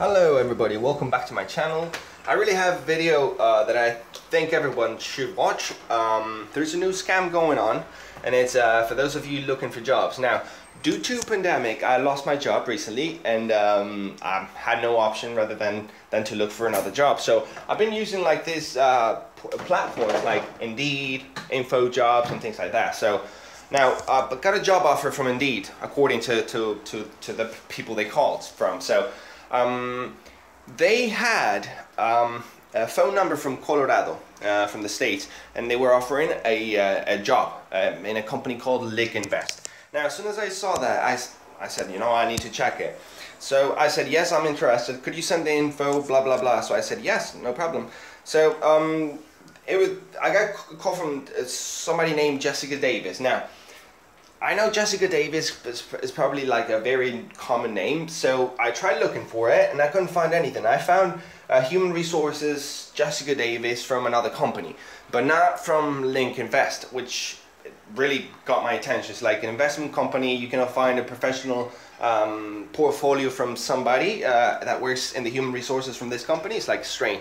Hello everybody, welcome back to my channel. I really have a video that I think everyone should watch. There's a new scam going on, and it's for those of you looking for jobs. Now, due to pandemic, I lost my job recently, and I had no option rather than to look for another job. So I've been using like this platforms like Indeed, Info Jobs, and things like that. So now I got a job offer from Indeed, according to the people they called from. So they had a phone number from Colorado, from the States, and they were offering a job in a company called LiqInvest. Now, as soon as I saw that, I said, you know, I need to check it. So I said, yes, I'm interested. Could you send the info, blah, blah, blah. So I said, yes, no problem. So I got a call from somebody named Jessica Davis. Now, I know Jessica Davis is probably like a very common name, so I tried looking for it and I couldn't find anything. I found Human Resources Jessica Davis from another company, but not from LiqInvest, which really got my attention. It's like an investment company. You cannot find a professional portfolio from somebody that works in the human resources from this company. It's like strange.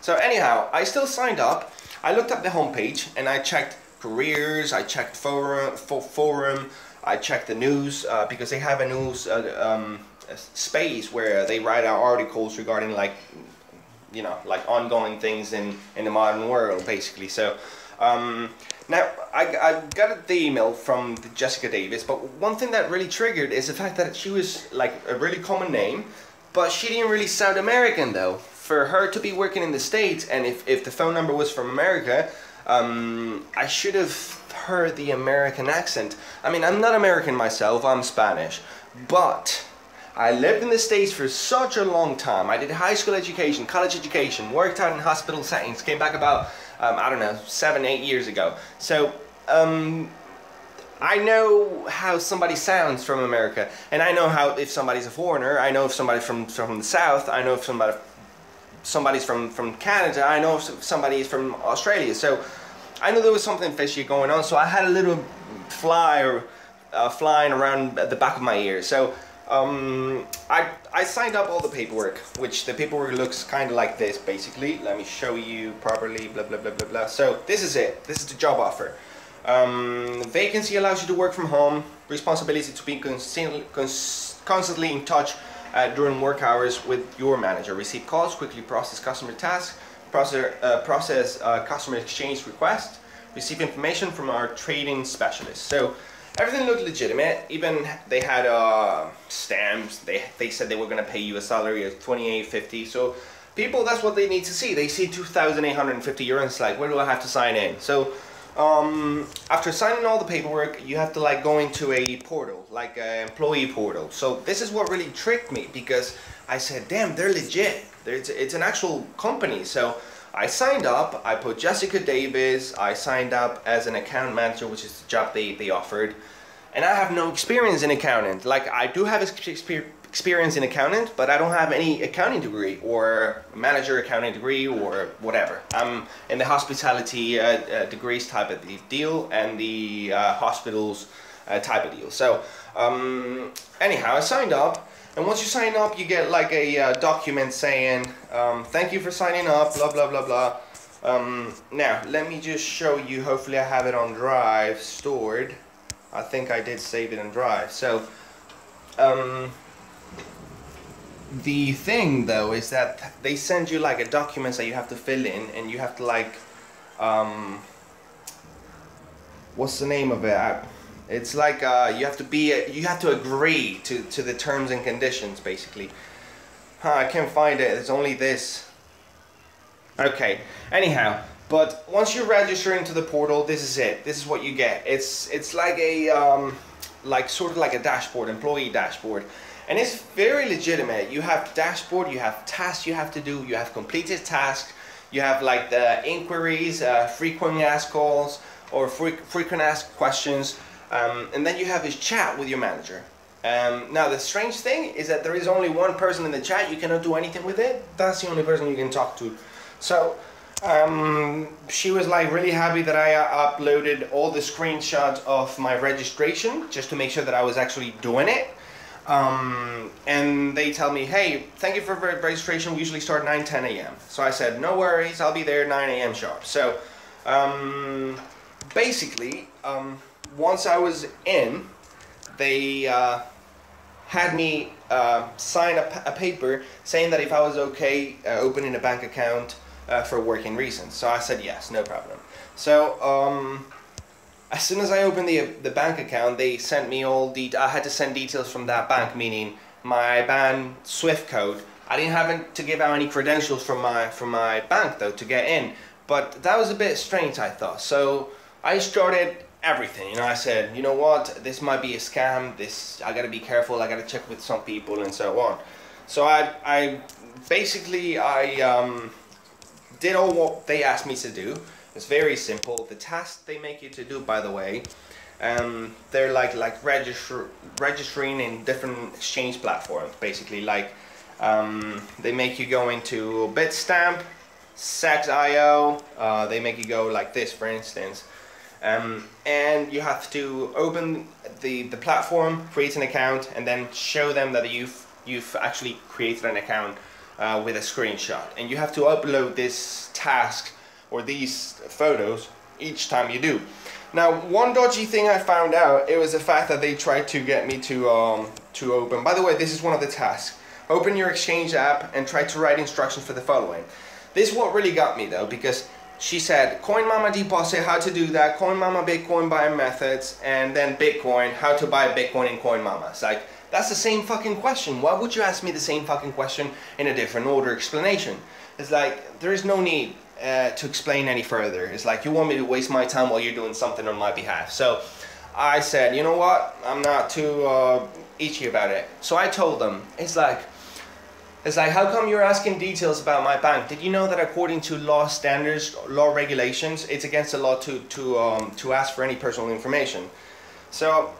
So anyhow, I still signed up. I looked up the homepage and I checked careers, I checked forum, I checked the news, because they have a news space where they write out articles regarding, like, you know, like ongoing things in the modern world, basically. So now I got the email from Jessica Davis, but one thing that really triggered is the fact that she was like a really common name, but she didn't really sound American though. For her to be working in the States, and if the phone number was from America, I should have heard the American accent. I mean, I'm not American myself, I'm Spanish, but I lived in the States for such a long time. I did high school education, college education, worked out in hospital settings, came back about, I don't know, 7-8 years ago. So, I know how somebody sounds from America, and I know how, if somebody's a foreigner, I know if somebody's from the South, I know if somebody's from Canada, I know if somebody is from Australia. So I knew there was something fishy going on, so I had a little fly flying around the back of my ear. So I signed up all the paperwork, which the paperwork looks kind of like this, basically. Let me show you properly, blah, blah, blah, blah, blah. So this is it. This is the job offer. Vacancy allows you to work from home. Responsibility to be constantly in touch during work hours with your manager. Receive calls, quickly process customer tasks, process customer exchange requests, receive information from our trading specialists. So everything looked legitimate. Even they had stamps. They said they were going to pay you a salary of $28.50. So people, that's what they need to see. They see 2,850 euros. Like, where do I have to sign in? So after signing all the paperwork, you have to like go into a portal, like an employee portal. So this is what really tricked me, because I said, damn, they're legit. It's an actual company. So I signed up, I put Jessica Davis, I signed up as an account manager, which is the job they offered. And I have no experience in accounting. Like, I do have experience in accounting, but I don't have any accounting degree or manager accounting degree or whatever. I'm in the hospitality degrees type of deal, and the hospitals type of deal. So anyhow, I signed up, and once you sign up, you get like a document saying thank you for signing up, blah blah blah blah. Now let me just show you. Hopefully I have it on Drive stored. I think I did save it on Drive. So the thing though is that they send you like a document that you have to fill in, and you have to like what's the name of it? It's like you have to agree to the terms and conditions, basically. I can't find it. It's only this. Okay. Anyhow, but once you register into the portal, this is it. This is what you get. It's like a sort of like a dashboard, employee dashboard. And it's very legitimate. You have dashboard, you have tasks you have to do, you have completed tasks, you have like the inquiries, frequently asked calls, or frequent asked questions, and then you have this chat with your manager. Now the strange thing is that there is only one person in the chat. You cannot do anything with it. That's the only person you can talk to. So she was like really happy that I uploaded all the screenshots of my registration, just to make sure that I was actually doing it. And they tell me, hey, thank you for registration. We usually start 9-10 a.m. So I said, no worries, I'll be there 9 a.m. sharp. So basically, once I was in, they had me sign a paper saying that if I was okay opening a bank account for working reasons. So I said yes, no problem. So as soon as I opened the bank account, they sent me I had to send details from that bank, meaning my IBAN SWIFT code. I didn't have to give out any credentials from my bank though to get in, but that was a bit strange, I thought. So I started everything, you know. I said, you know what, this might be a scam, I gotta be careful, I gotta check with some people and so on. So I basically did all what they asked me to do. It's very simple. The tasks they make you to do, by the way, they're like registering in different exchange platforms, basically. Like they make you go into Bitstamp, Sex.io, they make you go like this, for instance. And you have to open the platform, create an account, and then show them that you've actually created an account with a screenshot. And you have to upload this task or these photos each time you do. Now, one dodgy thing I found out, it was the fact that they tried to get me to open. By the way, this is one of the tasks. Open your Exchange app and try to write instructions for the following. This is what really got me though, because she said, Coin Mama deposit, how to do that, Coin Mama Bitcoin buying methods, and then Bitcoin, how to buy Bitcoin in Coin Mama. It's like, that's the same fucking question. Why would you ask me the same fucking question in a different order explanation? It's like, there is no need to explain any further. It's like, you want me to waste my time while you're doing something on my behalf. So I said, you know what, I'm not too itchy about it. So I told them, it's like, how come you're asking details about my bank? Did you know that according to law standards, law regulations, it's against the law to ask for any personal information? So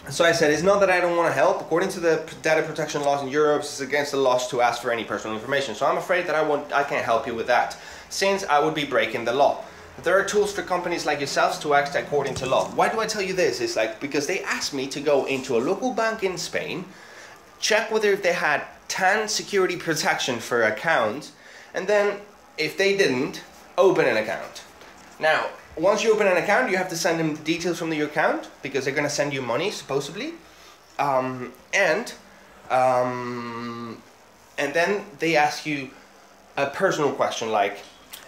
I said, it's not that I don't want to help. According to the data protection laws in Europe, it's against the laws to ask for any personal information. So I'm afraid that I can't help you with that, since I would be breaking the law. There are tools for companies like yourselves to act according to law. Why do I tell you this? It's like, because they asked me to go into a local bank in Spain, check whether if they had 10 security protection for accounts, and then if they didn't, open an account. Now, once you open an account, you have to send them details from your account, because they're going to send you money, supposedly. And then they ask you a personal question like,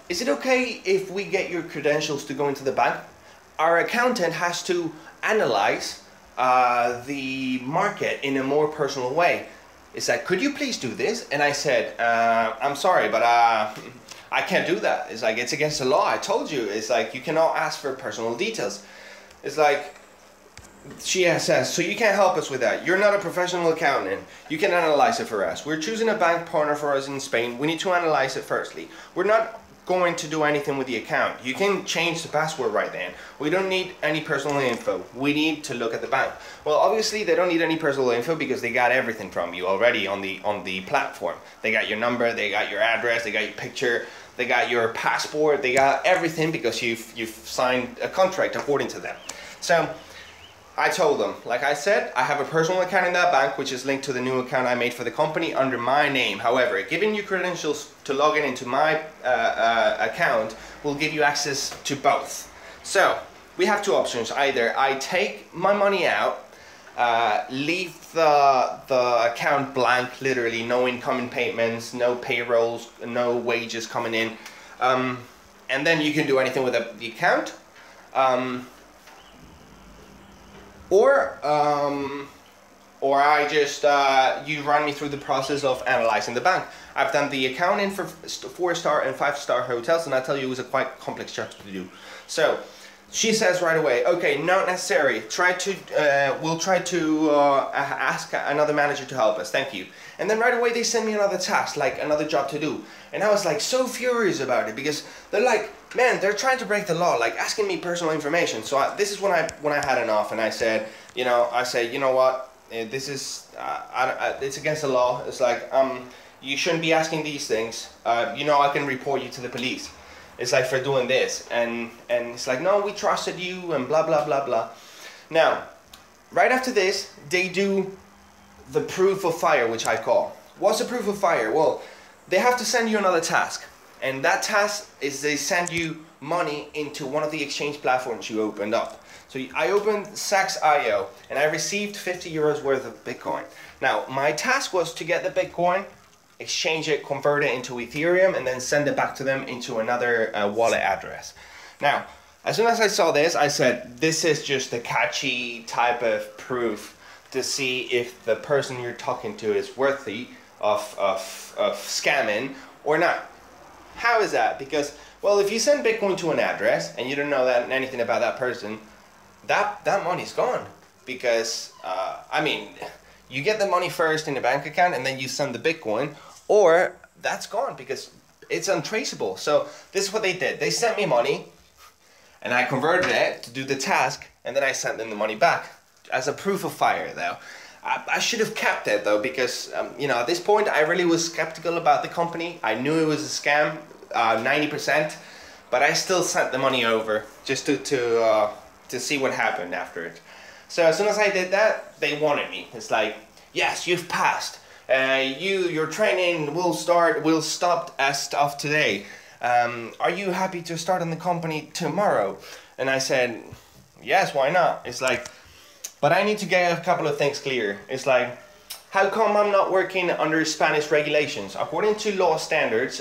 is it okay if we get your credentials to go into the bank? Our accountant has to analyze the market in a more personal way. It's like, could you please do this? And I said, I'm sorry, but I can't do that. It's like, it's against the law. I told you. It's like, you cannot ask for personal details. It's like, she says, so you can't help us with that. You're not a professional accountant. You can analyze it for us. We're choosing a bank partner for us in Spain. We need to analyze it firstly. We're not going to do anything with the account. You can change the password right then. We don't need any personal info. We need to look at the bank. Well, obviously they don't need any personal info because they got everything from you already on the platform. They got your number, they got your address, they got your picture, they got your passport, they got everything because you've signed a contract according to them. So I told them, like I said, I have a personal account in that bank which is linked to the new account I made for the company under my name. However, giving you credentials to log in into my account will give you access to both. So we have two options. Either I take my money out, leave the account blank, literally no incoming payments, no payrolls, no wages coming in, and then you can do anything with the account. Or I just, you run me through the process of analyzing the bank. I've done the accounting for 4-star and 5-star hotels, and I tell you it was a quite complex job to do. So she says right away, okay, not necessary. We'll try to ask another manager to help us. Thank you. And then right away they send me another task, like another job to do. And I was like so furious about it because they're like, man, they're trying to break the law, like asking me personal information. So this is when I had enough, and I said, you know what, this is it's against the law. It's like, you shouldn't be asking these things. I can report you to the police. It's like for doing this, and it's like, no, we trusted you, and blah blah blah blah. Now, right after this, they do the proof of fire, which I call. What's the proof of fire? Well, they have to send you another task, and that task is they send you money into one of the exchange platforms you opened up. So I opened Sax.io and I received 50 euros worth of Bitcoin. Now my task was to get the Bitcoin, exchange it, convert it into Ethereum, and then send it back to them into another wallet address. Now, as soon as I saw this, I said, this is just a catchy type of proof to see if the person you're talking to is worthy of scamming or not. How is that? Because, well, if you send Bitcoin to an address and you don't know anything about that person, that money's gone. Because, I mean, you get the money first in the bank account and then you send the Bitcoin, or that's gone because it's untraceable. So this is what they did. They sent me money and I converted it to do the task, and then I sent them the money back as a proof of fire though. I should have kept it though, because you know, at this point I really was skeptical about the company. I knew it was a scam, 90%, but I still sent the money over just to see what happened after it. So as soon as I did that, they wanted me. It's like, yes, you've passed. Your training will stop as of today. Are you happy to start on the company tomorrow? And I said, yes, why not? It's like, but I need to get a couple of things clear. It's like, how come I'm not working under Spanish regulations? According to law standards,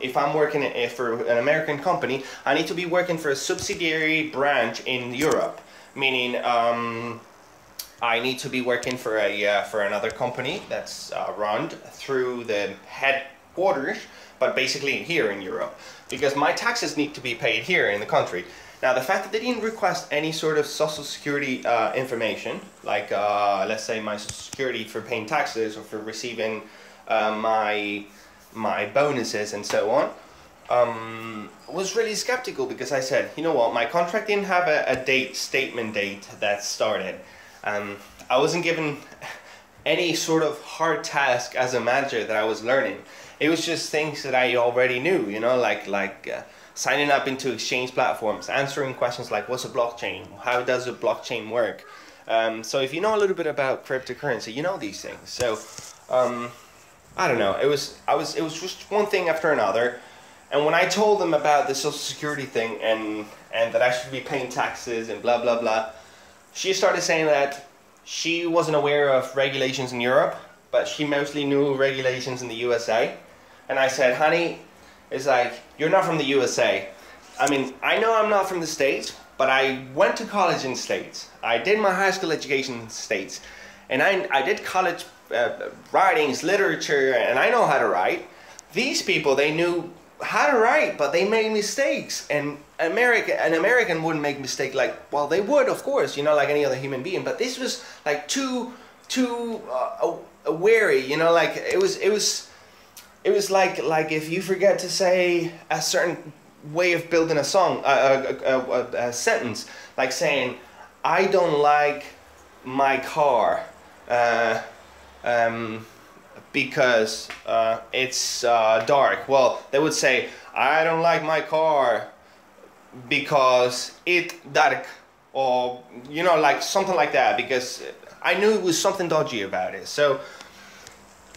if I'm working for an American company, I need to be working for a subsidiary branch in Europe. Meaning, I need to be working for another company that's run through the headquarters, but basically here in Europe, because my taxes need to be paid here in the country. Now, the fact that they didn't request any sort of social security information, like let's say my social security for paying taxes or for receiving my bonuses and so on, was really skeptical, because I said, you know what, my contract didn't have a statement date that started. I wasn't given any sort of hard task as a manager that I was learning. It was just things that I already knew, you know, like signing up into exchange platforms, answering questions like, what's a blockchain? How does a blockchain work? So if you know a little bit about cryptocurrency, you know these things. So I don't know. It was just one thing after another. And when I told them about the social security thing and that I should be paying taxes and blah blah blah, she started saying that she wasn't aware of regulations in Europe, but she mostly knew regulations in the USA. And I said, honey, it's like, you're not from the USA. I mean, I know I'm not from the States, but I went to college in the States. I did my high school education in the States. And I did college writings, literature, and I know how to write. These people, they knew how to write, but they made mistakes. And an American wouldn't make mistake like, well, they would, of course, you know, like any other human being. But this was like too wary, you know, like it was like if you forget to say a certain way of building a song, a sentence, like saying, I don't like my car because it's dark. Well, they would say, I don't like my car because it's dark, or you know, like something like that, because I knew it was something dodgy about it. So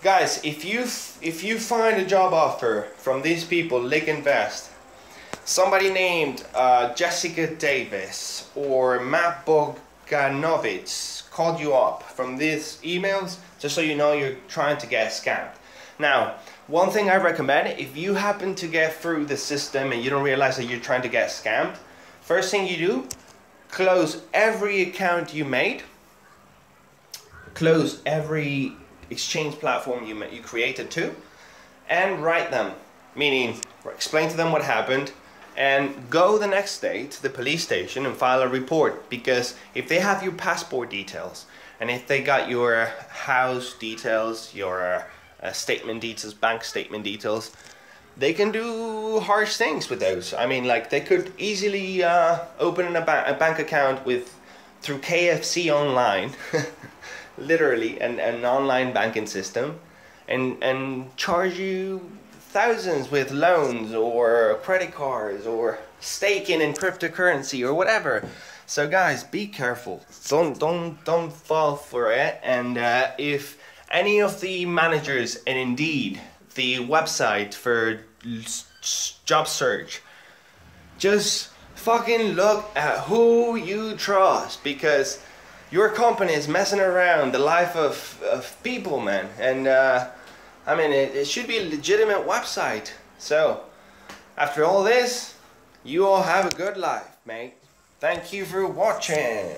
guys, if you find a job offer from these people, LiqInvest, somebody named Jessica Davis or Matt Bogdanovich called you up from these emails, just so you know you're trying to get scammed. Now, one thing I recommend, if you happen to get through the system and you don't realize that you're trying to get scammed, first thing you do, close every account you made, close every exchange platform you created to, and write them, meaning explain to them what happened, and go the next day to the police station and file a report. Because if they have your passport details, and if they got your house details, your statement details, bank statement details, they can do harsh things with those. I mean, like, they could easily open a bank account through KFC online literally an online banking system, and charge you thousands with loans or credit cards or staking in cryptocurrency or whatever. So guys, be careful. Don't fall for it. And if any of the managers in Indeed, the website for job search, just fucking look at who you trust, because your company is messing around the life of people, man. And I mean, it should be a legitimate website. So after all this, you all have a good life, mate. Thank you for watching.